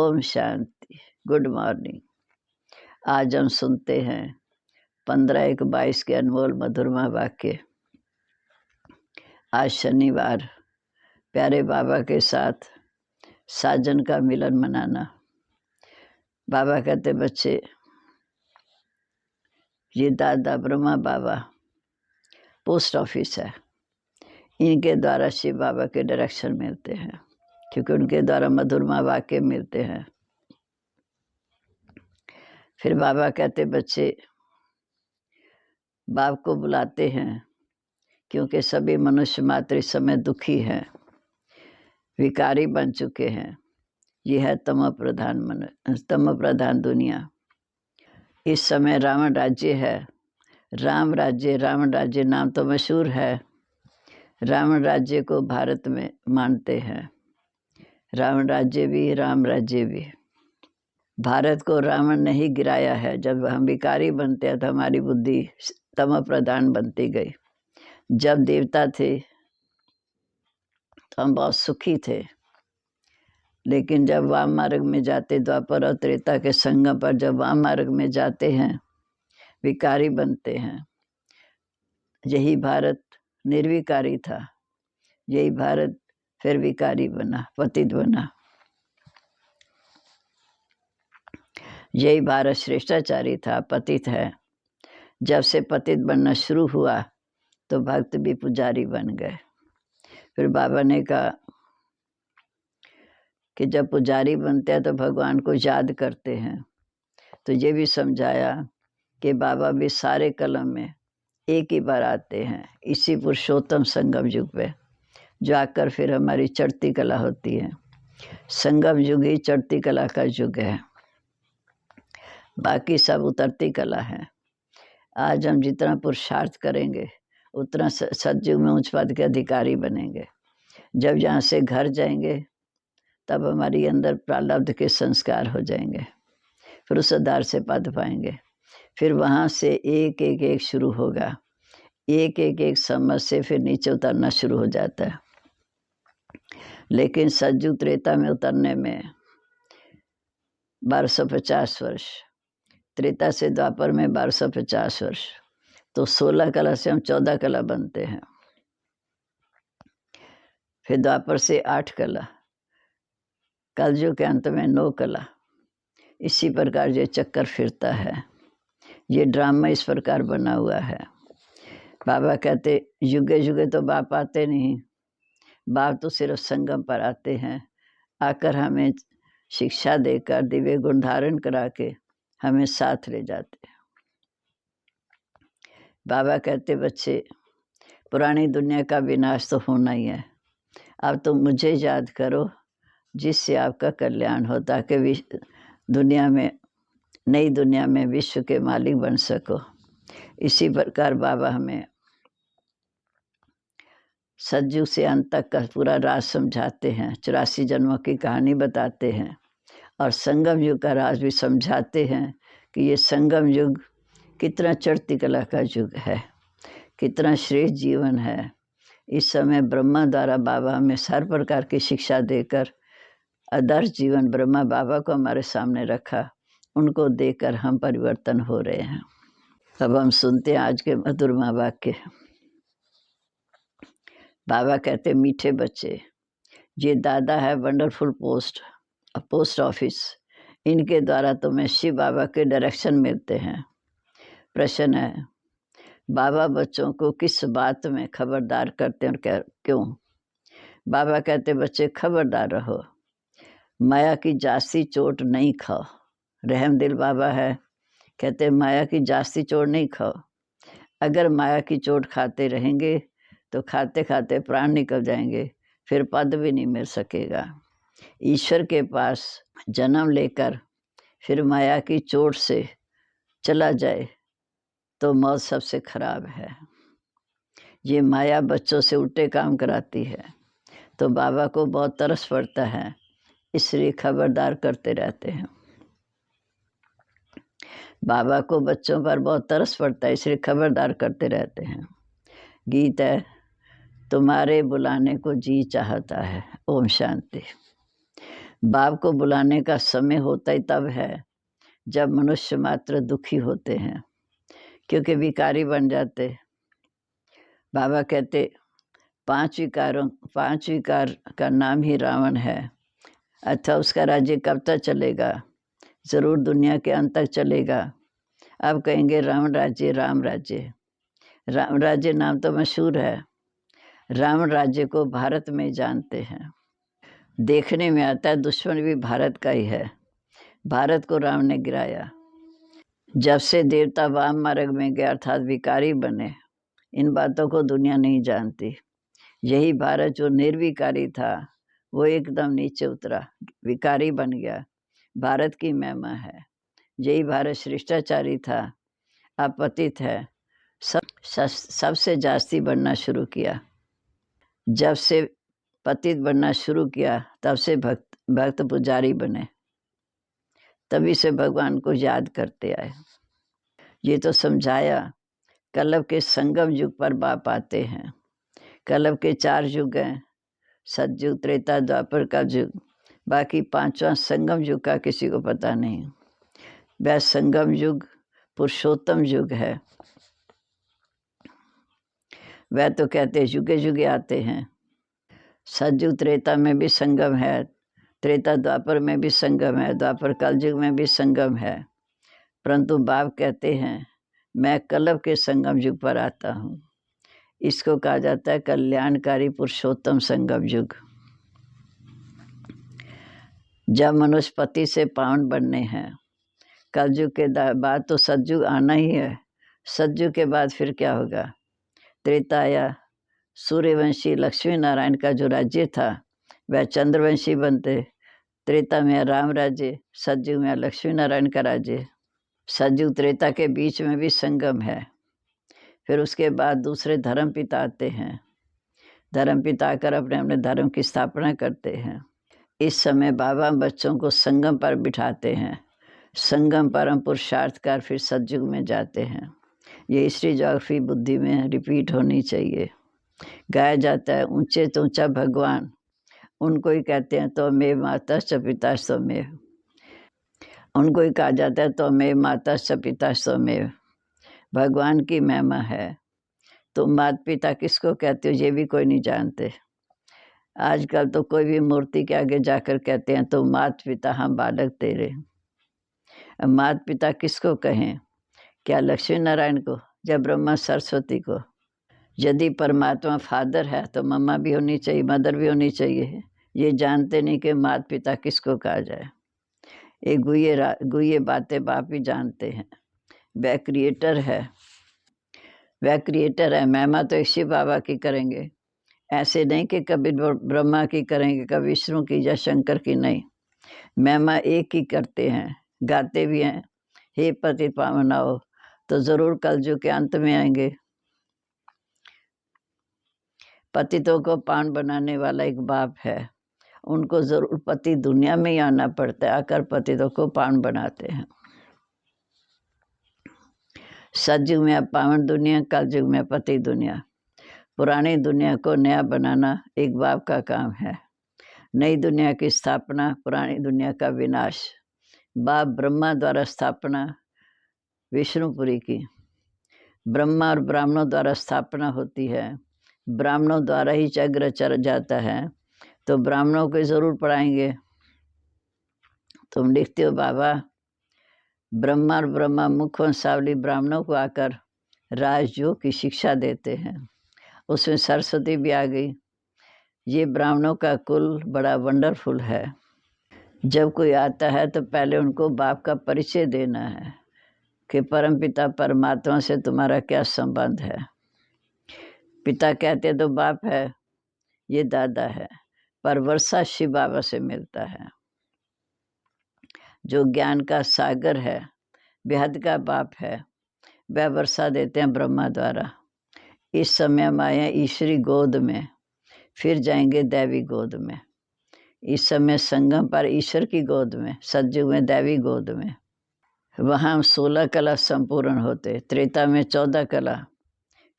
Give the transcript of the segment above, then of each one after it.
Om Shanti. Good morning. आज हम सुनते हैं 15-1-22 के अनमोल मधुरमा वाक्य। आज शनिवार प्यारे बाबा के साथ साजन का मिलन मनाना। बाबा कहते बच्चे, ये दादा ब्रह्मा बाबा पोस्ट ऑफिस है, इनके द्वारा शिव बाबा के डायरेक्शन मिलते हैं, क्योंकि उनके द्वारा मधुरमा वाक्य मिलते हैं। फिर बाबा कहते बच्चे, बाप को बुलाते हैं क्योंकि सभी मनुष्य मात्र इस समय दुखी हैं, विकारी बन चुके हैं। यह है तम प्रधान दुनिया। इस समय रावण राज्य है। रावण राज्य नाम तो मशहूर है। रावण राज्य को भारत में मानते हैं। रावण राज्य भी, राम राज्य भी। भारत को रावण ने ही गिराया है। जब हम विकारी बनते हैं तो हमारी बुद्धि तम प्रधान बनती गई। जब देवता थे तो हम बहुत सुखी थे, लेकिन जब वाम मार्ग में जाते, द्वापर और त्रेता के संगम पर जब वाम मार्ग में जाते हैं, विकारी बनते हैं। यही भारत निर्विकारी था, यही भारत फिर विकारी बना, पतित बना। यही भारत श्रेष्ठाचारी था, पतित है। जब से पतित बनना शुरू हुआ तो भक्त भी पुजारी बन गए। फिर बाबा ने कहा कि जब पुजारी बनते हैं तो भगवान को याद करते हैं। तो ये भी समझाया कि बाबा भी सारे कलम में एक ही बार आते हैं, इसी पुरुषोत्तम संगम युग में, जो आकर फिर हमारी चढ़ती कला होती है। संगम युग ही चढ़ती कला का युग है, बाकी सब उतरती कला है। आज हम जितना पुरुषार्थ करेंगे उतना सतयुग में उच्च पद के अधिकारी बनेंगे। जब यहाँ से घर जाएंगे तब हमारी अंदर प्रारब्ध के संस्कार हो जाएंगे, फिर उस आधार से पद पाएंगे। फिर वहाँ से एक शुरू होगा। एक समझ से फिर नीचे उतरना शुरू हो जाता है। लेकिन सतयुग त्रेता में उतरने में 1250 वर्ष, त्रेता से द्वापर में 1250 वर्ष, तो 16 कला से हम 14 कला बनते हैं। फिर द्वापर से 8 कला, कलयुग के अंत में 9 कला। इसी प्रकार ये चक्कर फिरता है। ये ड्रामा इस प्रकार बना हुआ है। बाबा कहते युगे युगे तो बाप आते नहीं, बाप तो सिर्फ संगम पर आते हैं। आकर हमें शिक्षा देकर दिव्य गुण धारण करा के हमें साथ ले जाते हैं। बाबा कहते बच्चे, पुरानी दुनिया का विनाश तो होना ही है। अब तो मुझे याद करो जिससे आपका कल्याण हो, ताकि दुनिया में, नई दुनिया में विश्व के मालिक बन सको। इसी प्रकार बाबा हमें सतयुग से अंत तक का पूरा राज समझाते हैं, 84 जन्मों की कहानी बताते हैं, और संगम युग का राज भी समझाते हैं कि ये संगम युग कितना चढ़ती कला का युग है, कितना श्रेष्ठ जीवन है। इस समय ब्रह्मा द्वारा बाबा हमें हर प्रकार की शिक्षा देकर आदर्श जीवन ब्रह्मा बाबा को हमारे सामने रखा। उनको देकर हम परिवर्तन हो रहे हैं। अब हम सुनते हैं आज के मधुरमा वाक्य। बाबा कहते, मीठे बच्चे, ये दादा है वंडरफुल पोस्ट ऑफिस, इनके द्वारा तुम्हें शिव बाबा के डायरेक्शन मिलते हैं। प्रश्न है, बाबा बच्चों को किस बात में खबरदार करते हैं और क्यों? बाबा कहते, बच्चे खबरदार रहो, माया की जास्ती चोट नहीं खाओ। रहम दिल बाबा है, कहते माया की जास्ती चोट नहीं खाओ। अगर माया की चोट खाते रहेंगे तो खाते खाते प्राण निकल जाएंगे, फिर पद भी नहीं मिल सकेगा। ईश्वर के पास जन्म लेकर फिर माया की चोट से चला जाए तो मौत सबसे खराब है। ये माया बच्चों से उल्टे काम कराती है, तो बाबा को बहुत तरस पड़ता है, इसलिए खबरदार करते रहते हैं। बाबा को बच्चों पर बहुत तरस पड़ता है, इसलिए खबरदार करते रहते हैं। गीत है, तुम्हारे बुलाने को जी चाहता है। ओम शांति। बाप को बुलाने का समय होता ही तब है जब मनुष्य मात्र दुखी होते हैं, क्योंकि विकारी बन जाते। बाबा कहते 5 विकार का नाम ही रावण है। अच्छा, उसका राज्य कब तक चलेगा? ज़रूर दुनिया के अंत तक चलेगा। अब कहेंगे राम राज्य, राम राज्य। राम राज्य नाम तो मशहूर है, राम राज्य को भारत में जानते हैं। देखने में आता है दुश्मन भी भारत का ही है। भारत को राम ने गिराया। जब से देवता वाम मार्ग में गए अर्थात विकारी बने, इन बातों को दुनिया नहीं जानती। यही भारत जो निर्विकारी था वो एकदम नीचे उतरा, विकारी बन गया। भारत की महिमा है। यही भारत शिष्टाचारी था, अब पतित है, सबसे जास्ती बनना शुरू किया। जब से पतित बनना शुरू किया तब से भक्त पुजारी बने, तभी से भगवान को याद करते आए। ये तो समझाया। कलयुग के संगम युग पर बाप आते हैं। कलयुग के 4 युग हैं, सतयुग, त्रेता, द्वापर का युग। बाकी 5वां संगम युग का किसी को पता नहीं। वह संगम युग पुरुषोत्तम युग है। वह तो कहते युगे युगे आते हैं। सतयुग त्रेता में भी संगम है, त्रेता द्वापर में भी संगम है, द्वापर कलयुग में भी संगम है। परंतु बाप कहते हैं मैं कलयुग के संगम युग पर आता हूँ। इसको कहा जाता है कल्याणकारी पुरुषोत्तम संगम युग। जब मनुष्य पति से पावन बनने हैं, कलयुग के बाद तो सतयुग आना ही है। सतयुग के बाद फिर क्या होगा? त्रेता आया, सूर्यवंशी लक्ष्मी नारायण का जो राज्य था वह चंद्रवंशी बनते। त्रेता में राम राज्य, सतयुग में लक्ष्मी नारायण का राज्य। सतयुग त्रेता के बीच में भी संगम है। फिर उसके बाद दूसरे धर्म पिता आते हैं। धर्म पिता आकर अपने अपने धर्म की स्थापना करते हैं। इस समय बाबा बच्चों को संगम पर बिठाते हैं। संगम पर हम पुरुषार्थ कर फिर सतयुग में जाते हैं। ये हिस्ट्री ज्योग्राफी बुद्धि में रिपीट होनी चाहिए। गाया जाता है ऊंचे तो ऊंचा भगवान, उनको ही कहते हैं तो मे माता च पिता स्वमेव। उनको ही कहा जाता है तो मे माता च पिता स्वमेव। भगवान की महिमा है। तो माता पिता किसको कहते हो ये भी कोई नहीं जानते। आजकल तो कोई भी मूर्ति के आगे जाकर कहते हैं तो माता पिता हम बालक तेरे। अब माता पिता किसको कहें? क्या लक्ष्मी नारायण को या ब्रह्मा सरस्वती को? यदि परमात्मा फादर है तो मम्मा भी होनी चाहिए, मदर भी होनी चाहिए। ये जानते नहीं कि माता पिता किसको कहा जाए। ये गुये बातें बाप ही जानते हैं। वह क्रिएटर है, वह क्रिएटर है। महिमा तो एक शिव बाबा की करेंगे, ऐसे नहीं कि कभी ब्रह्मा की करेंगे, कभी विष्णु की या शंकर की, नहीं। महिमा एक ही करते हैं, गाते भी हैं हे पति पावन आओ। तो जरूर कलयुग के अंत में आएंगे। पतितों को पावन बनाने वाला एक बाप है, उनको जरूर पति दुनिया में ही आना पड़ता है, आकर पतितों को पावन बनाते हैं। सतयुग में पावन दुनिया, कलयुग में पति दुनिया। पुरानी दुनिया को नया बनाना एक बाप का काम है। नई दुनिया की स्थापना, पुरानी दुनिया का विनाश। बाप ब्रह्मा द्वारा स्थापना विष्णुपुरी की। ब्रह्मा और ब्राह्मणों द्वारा स्थापना होती है। ब्राह्मणों द्वारा ही चक्र चल जाता है, तो ब्राह्मणों को ज़रूर पढ़ाएंगे। तुम लिखते हो बाबा ब्रह्मा और ब्रह्मा मुख्य वंशावली ब्राह्मणों को आकर राजयोग की शिक्षा देते हैं। उसमें सरस्वती भी आ गई। ये ब्राह्मणों का कुल बड़ा वंडरफुल है। जब कोई आता है तो पहले उनको बाप का परिचय देना है कि परमपिता परमात्मा से तुम्हारा क्या संबंध है। पिता कहते तो बाप है, ये दादा है, पर वर्षा शिव बाबा से मिलता है जो ज्ञान का सागर है, बेहद का बाप है। वह वर्षा देते हैं ब्रह्मा द्वारा। इस समय हम आए हैं ईश्वरी गोद में, फिर जाएंगे दैवी गोद में। इस समय संगम पर ईश्वर की गोद में, सतयुग में दैवी गोद में। वहाँ 16 कला संपूर्ण होते, त्रेता में 14 कला,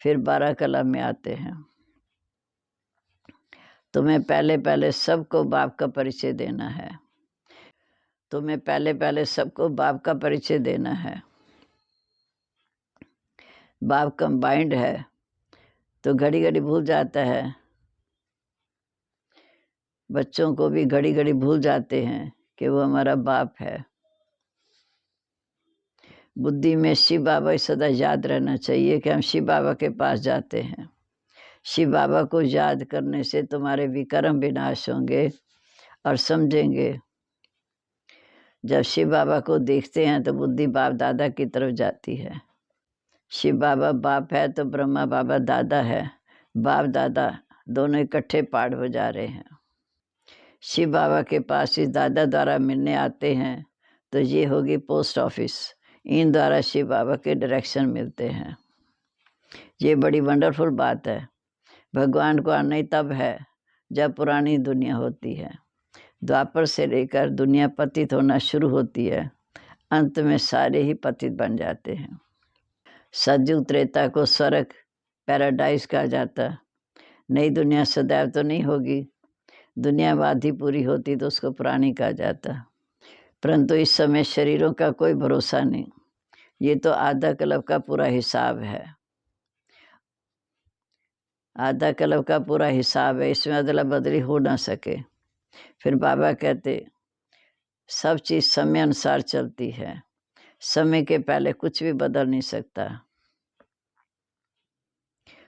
फिर 12 कला में आते हैं। तुम्हें पहले पहले सबको बाप का परिचय देना है। तुम्हें पहले पहले सबको बाप का परिचय देना है। बाप कंबाइंड है तो घड़ी घड़ी भूल जाता है। बच्चों को भी घड़ी घड़ी भूल जाते हैं कि वो हमारा बाप है। बुद्धि में शिव बाबा सदा याद रहना चाहिए कि हम शिव बाबा के पास जाते हैं। शिव बाबा को याद करने से तुम्हारे विकर्म विनाश होंगे और समझेंगे। जब शिव बाबा को देखते हैं तो बुद्धि बाप दादा की तरफ जाती है। शिव बाबा बाप है तो ब्रह्मा बाबा दादा है। बाप दादा दोनों इकट्ठे पाठ बजा रहे हैं। शिव बाबा के पास इस दादा द्वारा मिलने आते हैं तो ये होगी पोस्ट ऑफिस। इन द्वारा शिव बाबा के डायरेक्शन मिलते हैं। ये बड़ी वंडरफुल बात है। भगवान को आना ही तब है जब पुरानी दुनिया होती है। द्वापर से लेकर दुनिया पतित होना शुरू होती है, अंत में सारे ही पतित बन जाते हैं। सतयुग त्रेता को स्वर्ग पैराडाइज कहा जाता। नई दुनिया सदैव तो नहीं होगी, दुनिया बाद ही पूरी होती तो उसको पुरानी कहा जाता। परंतु इस समय शरीरों का कोई भरोसा नहीं। ये तो आधा कल्प का पूरा हिसाब है। आधा कल्प का पूरा हिसाब है, इसमें अदला बदली हो ना सके। फिर बाबा कहते सब चीज़ समय अनुसार चलती है, समय के पहले कुछ भी बदल नहीं सकता।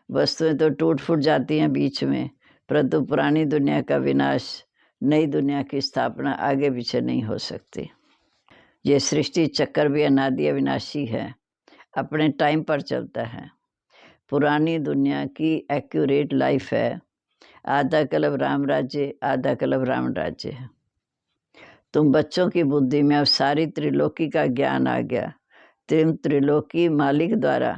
वस्तुएं तो टूट फूट जाती हैं बीच में, परंतु पुरानी दुनिया का विनाश, नई दुनिया की स्थापना आगे पीछे नहीं हो सकती। ये सृष्टि चक्कर भी अनादि अविनाशी है, अपने टाइम पर चलता है। पुरानी दुनिया की एक्यूरेट लाइफ है। आधा कल्प राम राज्य, आधा कल्प रावण राज्य है। तुम बच्चों की बुद्धि में अब सारी त्रिलोकी का ज्ञान आ गया। त्रिलोकी मालिक द्वारा,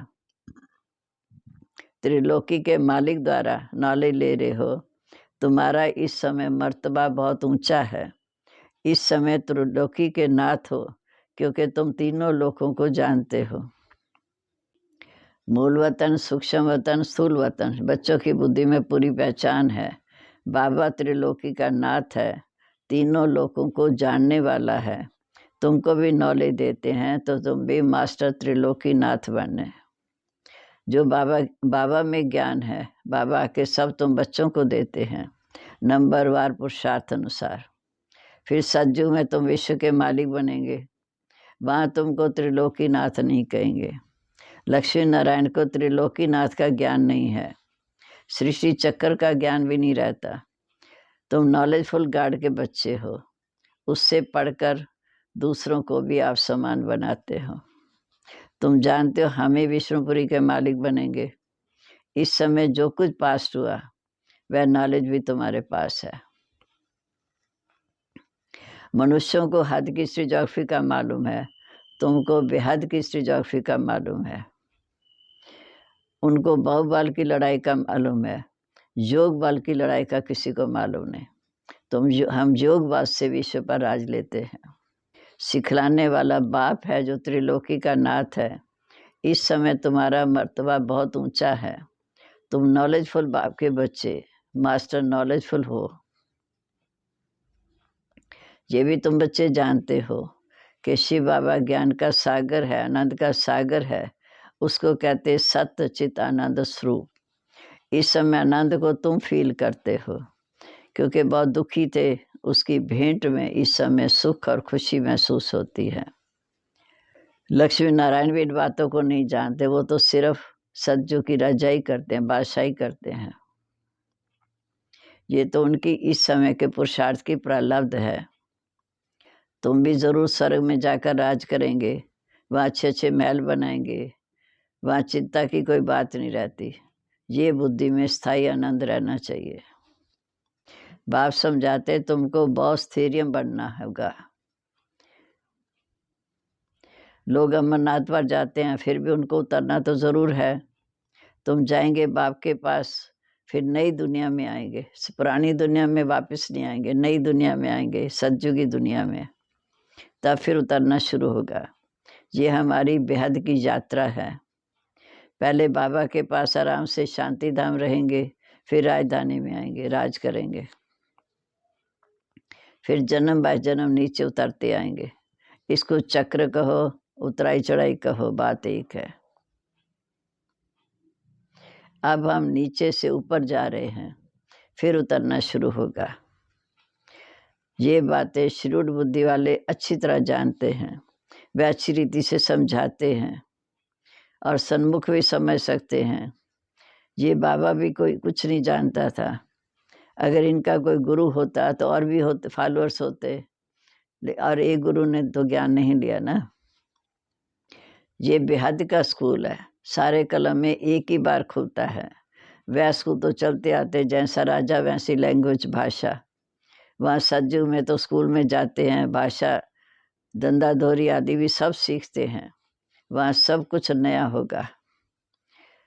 त्रिलोकी के मालिक द्वारा नॉलेज ले रहे हो। तुम्हारा इस समय मर्तबा बहुत ऊंचा है। इस समय त्रिलोकी के नाथ हो, क्योंकि तुम तीनों लोकों को जानते हो। मूल वतन, सूक्ष्म वतन, स्थूल वतन बच्चों की बुद्धि में पूरी पहचान है। बाबा त्रिलोकी का नाथ है, तीनों लोगों को जानने वाला है। तुमको भी नॉलेज देते हैं तो तुम भी मास्टर त्रिलोकी नाथ बने। जो बाबा में ज्ञान है, बाबा के सब तुम बच्चों को देते हैं, नंबरवार पुरुषार्थ अनुसार। फिर सज्जू में तुम विश्व के मालिक बनेंगे। वहाँ तुमको त्रिलोकी नाथ नहीं कहेंगे। लक्ष्मी नारायण को त्रिलोकी नाथ का ज्ञान नहीं है, सृष्टि चक्कर का ज्ञान भी नहीं रहता। तुम नॉलेजफुल गार्ड के बच्चे हो, उससे पढ़कर दूसरों को भी आप समान बनाते हो। तुम जानते हो हमें विष्णुपुरी के मालिक बनेंगे। इस समय जो कुछ पास हुआ वह नॉलेज भी तुम्हारे पास है। मनुष्यों को हद की हिस्ट्री ज्योग्राफी का मालूम है, तुमको बेहद की हिस्ट्री ज्योग्राफी का मालूम है। उनको बहुबल की लड़ाई का मालूम है, योग बल की लड़ाई का किसी को मालूम नहीं। हम योगवाद से विश्व पर राज लेते हैं। सिखलाने वाला बाप है जो त्रिलोकी का नाथ है। इस समय तुम्हारा मर्तबा बहुत ऊंचा है। तुम नॉलेजफुल बाप के बच्चे, मास्टर नॉलेजफुल हो। ये भी तुम बच्चे जानते हो कि शिव बाबा ज्ञान का सागर है, आनंद का सागर है। उसको कहते सत्य चित आनंद स्वरूप। इस समय आनंद को तुम फील करते हो, क्योंकि बहुत दुखी थे। उसकी भेंट में इस समय सुख और खुशी महसूस होती है। लक्ष्मी नारायण भी इन बातों को नहीं जानते, वो तो सिर्फ सज्जू की रजाई करते हैं, बादशाही करते हैं। ये तो उनकी इस समय के पुरुषार्थ की प्रारब्ध है। तुम भी जरूर स्वर्ग में जाकर राज करेंगे, वहाँ अच्छे अच्छे महल बनाएंगे, वहाँ चिंता की कोई बात नहीं रहती। ये बुद्धि में स्थायी आनंद रहना चाहिए। बाप समझाते तुमको बॉस थेरियम बनना होगा। लोग अमरनाथ पर जाते हैं, फिर भी उनको उतरना तो ज़रूर है। तुम जाएंगे बाप के पास, फिर नई दुनिया में आएंगे। पुरानी दुनिया में वापस नहीं आएंगे, नई दुनिया में आएंगे, सतयुगी दुनिया में। तब फिर उतरना शुरू होगा। ये हमारी बेहद की यात्रा है। पहले बाबा के पास आराम से शांति धाम रहेंगे, फिर राजधानी में आएंगे, राज करेंगे। फिर जन्म बाय जन्म नीचे उतरते आएंगे। इसको चक्र कहो, उतराई चढ़ाई कहो, बात एक है। अब हम नीचे से ऊपर जा रहे हैं, फिर उतरना शुरू होगा। ये बातें श्रूड बुद्धि वाले अच्छी तरह जानते हैं, वे अच्छी रीति से समझाते हैं और सन्मुख भी समझ सकते हैं। ये बाबा भी कोई कुछ नहीं जानता था। अगर इनका कोई गुरु होता तो और भी होते, फॉलोअर्स होते, और एक गुरु ने तो ज्ञान नहीं लिया ना। ये बेहद का स्कूल है, सारे कलम में एक ही बार खुलता है। वैस को तो चलते आते, जैसा राजा वैसी लैंग्वेज, भाषा। वहाँ सतयुग में तो स्कूल में जाते हैं, भाषा धंधा धोरी आदि भी सब सीखते हैं। वहाँ सब कुछ नया होगा।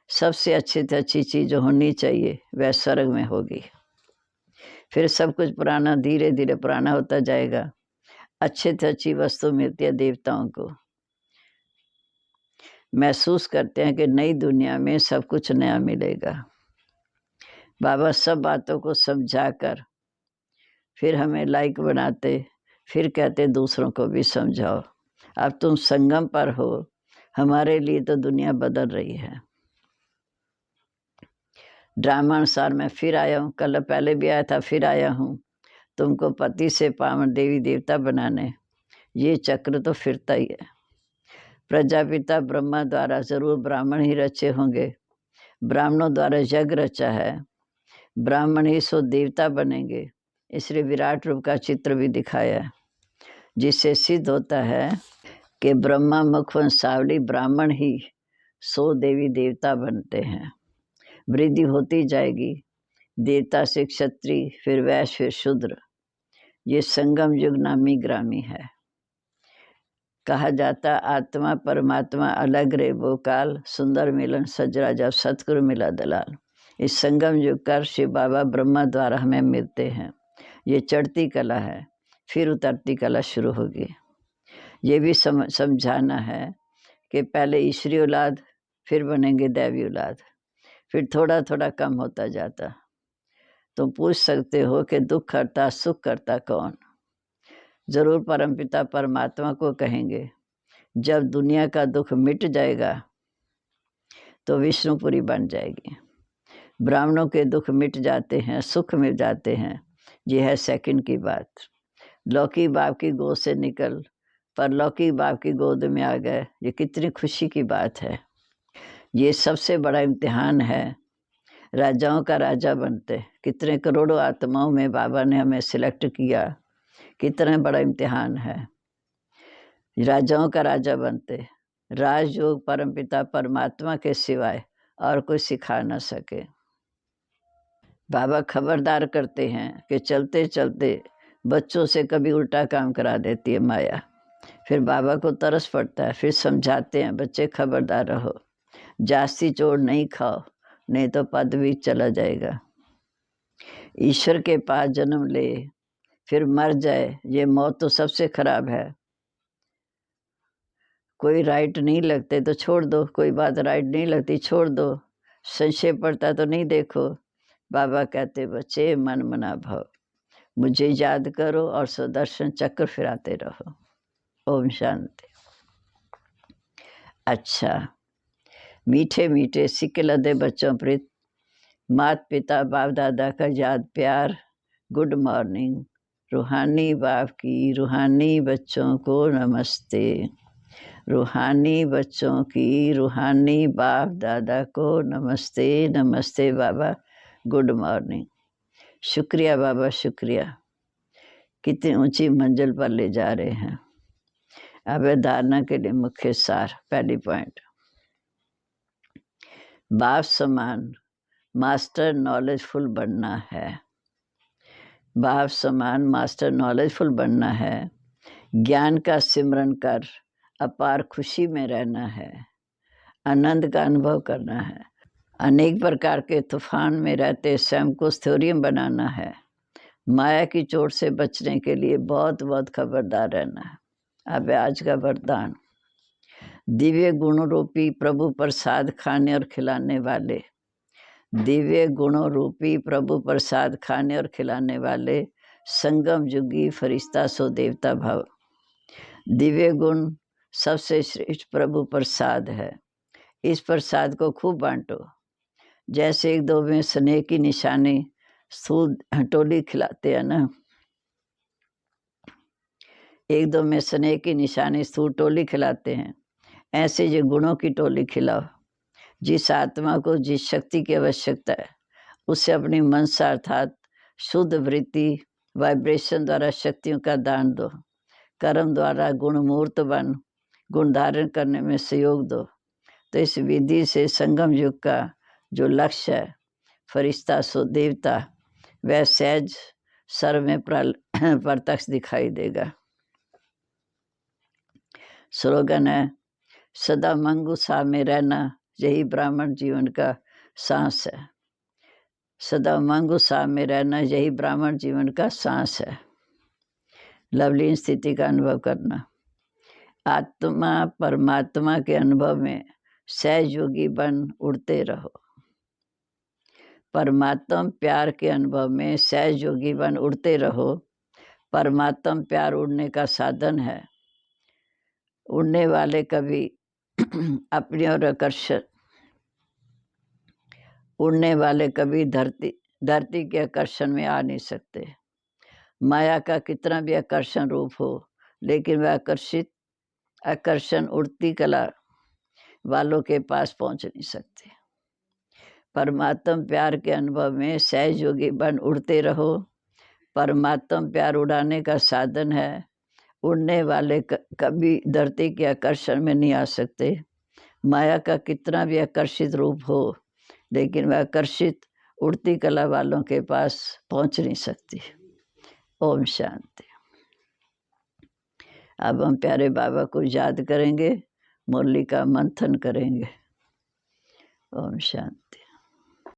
सबसे अच्छी से अच्छी चीज़ जो होनी चाहिए वह स्वर्ग में होगी। फिर सब कुछ पुराना धीरे धीरे पुराना होता जाएगा। अच्छे से अच्छी वस्तु मिलती है देवताओं को। महसूस करते हैं कि नई दुनिया में सब कुछ नया मिलेगा। बाबा सब बातों को समझाकर फिर हमें लाइक बनाते, फिर कहते दूसरों को भी समझाओ। अब तुम संगम पर हो, हमारे लिए तो दुनिया बदल रही है। ड्रामा अनुसार मैं फिर आया हूँ, कल पहले भी आया था, फिर आया हूँ तुमको पति से पावन देवी देवता बनाने। ये चक्र तो फिरता ही है। प्रजापिता ब्रह्मा द्वारा जरूर ब्राह्मण ही रचे होंगे। ब्राह्मणों द्वारा यज्ञ रचा है, ब्राह्मण ही सो देवता बनेंगे। इसलिए विराट रूप का चित्र भी दिखाया है, जिससे सिद्ध होता है कि ब्रह्मा मुख वंशावली ब्राह्मण ही सो देवी देवता बनते हैं। वृद्धि होती जाएगी, देवता से क्षत्रिय, फिर वैश्य, फिर शूद्र। ये संगम युग नामी ग्रामी है। कहा जाता आत्मा परमात्मा अलग रे वो काल, सुंदर मिलन सजरा जब सतगुरु मिला दलाल। इस संगम युग का शिव बाबा ब्रह्मा द्वारा हमें मिलते हैं। ये चढ़ती कला है, फिर उतरती कला शुरू होगी। ये भी समझाना है कि पहले ईश्वरी औलाद, फिर बनेंगे दैवी औलाद, फिर थोड़ा थोड़ा कम होता जाता। तुम पूछ सकते हो कि दुख करता सुख करता कौन? जरूर परमपिता परमात्मा को कहेंगे। जब दुनिया का दुख मिट जाएगा तो विष्णुपुरी बन जाएगी। ब्राह्मणों के दुख मिट जाते हैं, सुख मिल जाते हैं। ये है सेकंड की बात। लौकी बाप की गोद से निकल परलौकी बाप की गोद में आ गए, ये कितनी खुशी की बात है। ये सबसे बड़ा इम्तिहान है। राजाओं का राजा बनते, कितने करोड़ों आत्माओं में बाबा ने हमें सिलेक्ट किया, कितना बड़ा इम्तिहान है। राजाओं का राजा बनते, राजयोग परमपिता परमात्मा के सिवाय और कोई सिखा न सके। बाबा खबरदार करते हैं कि चलते चलते बच्चों से कभी उल्टा काम करा देती है माया। फिर बाबा को तरस पड़ता है, फिर समझाते हैं बच्चे खबरदार रहो, जास्ती चोर नहीं खाओ, नहीं तो पद भी चला जाएगा। ईश्वर के पास जन्म ले फिर मर जाए, ये मौत तो सबसे खराब है। कोई राइट नहीं लगते तो छोड़ दो, कोई बात राइट नहीं लगती छोड़ दो, संशय पड़ता तो नहीं देखो। बाबा कहते बच्चे मन मना भव, मुझे याद करो और सुदर्शन चक्र फिराते रहो। ओम शांति। अच्छा, मीठे मीठे सिक्के लदे बच्चों प्रीत, माता पिता बाप दादा का याद प्यार, गुड मॉर्निंग। रूहानी बाप की रूहानी बच्चों को नमस्ते। रूहानी बच्चों की रूहानी बाप दादा को नमस्ते। नमस्ते बाबा, गुड मॉर्निंग। शुक्रिया बाबा, शुक्रिया। कितनी ऊंची मंजिल पर ले जा रहे हैं। अब धारणा के लिए मुख्य सार। पहली पॉइंट, बाप समान मास्टर नॉलेजफुल बनना है। बाप समान मास्टर नॉलेजफुल बनना है। ज्ञान का सिमरन कर अपार खुशी में रहना है। आनंद का अनुभव करना है। अनेक प्रकार के तूफान में रहते स्वयं को स्थैर्य बनाना है। माया की चोट से बचने के लिए बहुत बहुत खबरदार रहना है। अब आज का वरदान, दिव्य गुणों रूपी प्रभु प्रसाद खाने और खिलाने वाले, दिव्य गुणों रूपी प्रभु प्रसाद खाने और खिलाने वाले संगम युगी फरिश्ता सो देवता भाव। दिव्य गुण सबसे श्रेष्ठ प्रभु प्रसाद है, इस प्रसाद को खूब बांटो। जैसे एक दो में स्नेह की निशानी स्थूल टोली खिलाते हैं ना, एक दो में स्नेह की निशानी स्थूल टोली खिलाते हैं, ऐसे ये गुणों की टोली खिलाओ। जिस आत्मा को जिस शक्ति की आवश्यकता है उसे अपनी मनसा अर्थात शुद्ध वृत्ति वाइब्रेशन द्वारा शक्तियों का दान दो। कर्म द्वारा गुणमूर्त बन गुण धारण करने में सहयोग दो। तो इस विधि से संगम युग का जो लक्ष्य है फरिश्ता सो देवता, वह सहज सर्व में प्रत्यक्ष दिखाई देगा। स्लोगन है, सदा मंगूसा में रहना यही ब्राह्मण जीवन का सांस है। सदा मंगूसा में रहना यही ब्राह्मण जीवन का सांस है। लवलीन स्थिति का अनुभव करना। आत्मा परमात्मा के अनुभव में सहज योगी बन उड़ते रहो। परमात्मा प्यार के अनुभव में सहज योगी बन उड़ते रहो। परमात्मा प्यार उड़ने का साधन है। उड़ने वाले कभी अपनी ओर आकर्षण उड़ने वाले कभी धरती के आकर्षण में आ नहीं सकते। माया का कितना भी आकर्षण रूप हो, लेकिन वह आकर्षण उड़ती कला वालों के पास पहुंच नहीं सकते। परमात्मा प्यार के अनुभव में सहज योगी बन उड़ते रहो। परमात्मा प्यार उड़ाने का साधन है। उड़ने वाले कभी धरती के आकर्षण में नहीं आ सकते। माया का कितना भी आकर्षित रूप हो, लेकिन वह आकर्षित उड़ती कला वालों के पास पहुंच नहीं सकती। ओम शांति। अब हम प्यारे बाबा को याद करेंगे, मुरली का मंथन करेंगे। ओम शांति।